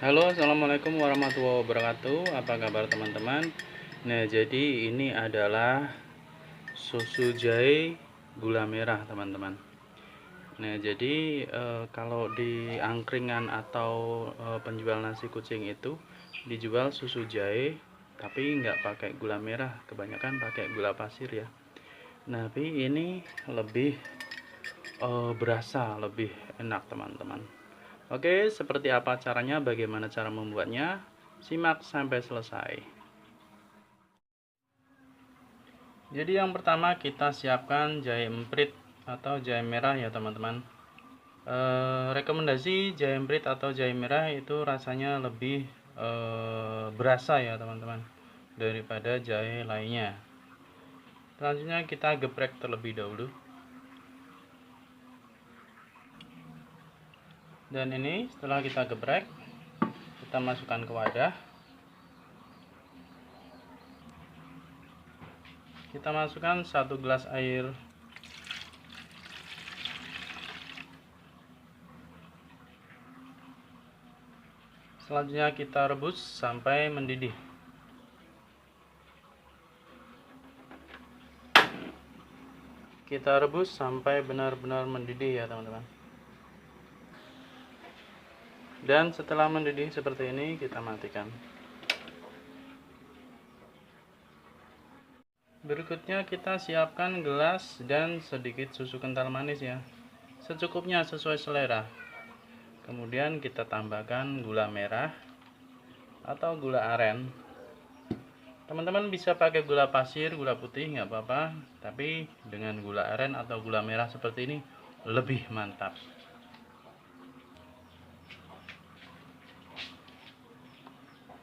Halo, assalamualaikum warahmatullahi wabarakatuh. Apa kabar teman-teman? Nah, jadi ini adalah susu jahe gula merah, teman-teman. Nah, jadi kalau di angkringan atau penjual nasi kucing itu dijual susu jahe, tapi nggak pakai gula merah, kebanyakan pakai gula pasir ya. Nah, tapi ini lebih berasa, lebih enak, teman-teman. Oke, seperti apa caranya, bagaimana cara membuatnya? Simak sampai selesai. Jadi yang pertama kita siapkan jahe emprit atau jahe merah ya teman-teman. Rekomendasi jahe emprit atau jahe merah itu rasanya lebih berasa ya teman-teman daripada jahe lainnya. Selanjutnya kita geprek terlebih dahulu. Dan ini setelah kita geprek, kita masukkan ke wadah. Kita masukkan 1 gelas air. Selanjutnya kita rebus sampai mendidih. Kita rebus sampai benar-benar mendidih ya teman-teman. Dan setelah mendidih seperti ini, kita matikan. Berikutnya kita siapkan gelas dan sedikit susu kental manis ya, secukupnya sesuai selera. Kemudian kita tambahkan gula merah atau gula aren. Teman-teman bisa pakai gula pasir, gula putih nggak apa-apa, tapi dengan gula aren atau gula merah seperti ini lebih mantap.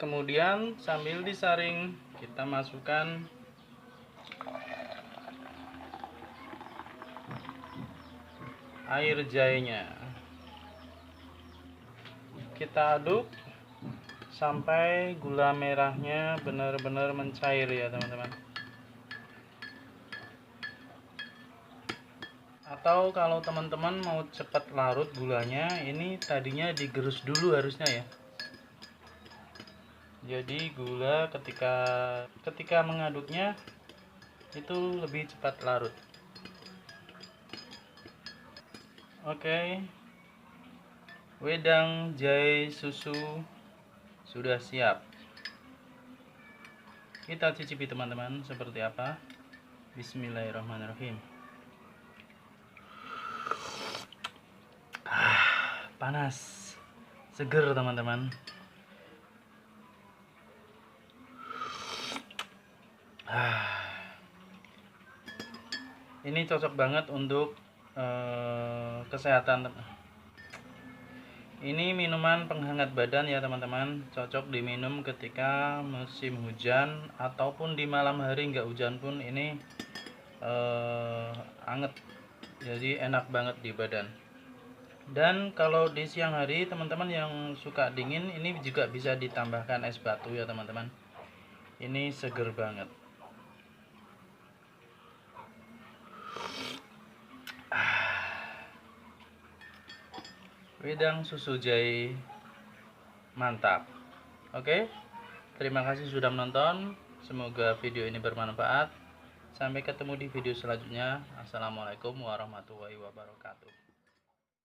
Kemudian sambil disaring, kita masukkan air jahenya. Kita aduk sampai gula merahnya benar-benar mencair ya teman-teman. Atau kalau teman-teman mau cepat larut gulanya, ini tadinya digerus dulu harusnya ya. Jadi gula ketika mengaduknya itu lebih cepat larut. Oke. Wedang jahe susu sudah siap. Kita cicipi teman-teman seperti apa. Bismillahirrahmanirrahim. Panas, seger teman-teman. Ini cocok banget untuk kesehatan. Ini minuman penghangat badan ya teman-teman, cocok diminum ketika musim hujan ataupun di malam hari nggak hujan pun ini anget, jadi enak banget di badan. Dan kalau di siang hari teman-teman yang suka dingin, ini juga bisa ditambahkan es batu ya teman-teman. Ini seger banget. Wedang susu jahe mantap. Oke, terima kasih sudah menonton. Semoga video ini bermanfaat. Sampai ketemu di video selanjutnya. Assalamualaikum warahmatullahi wabarakatuh.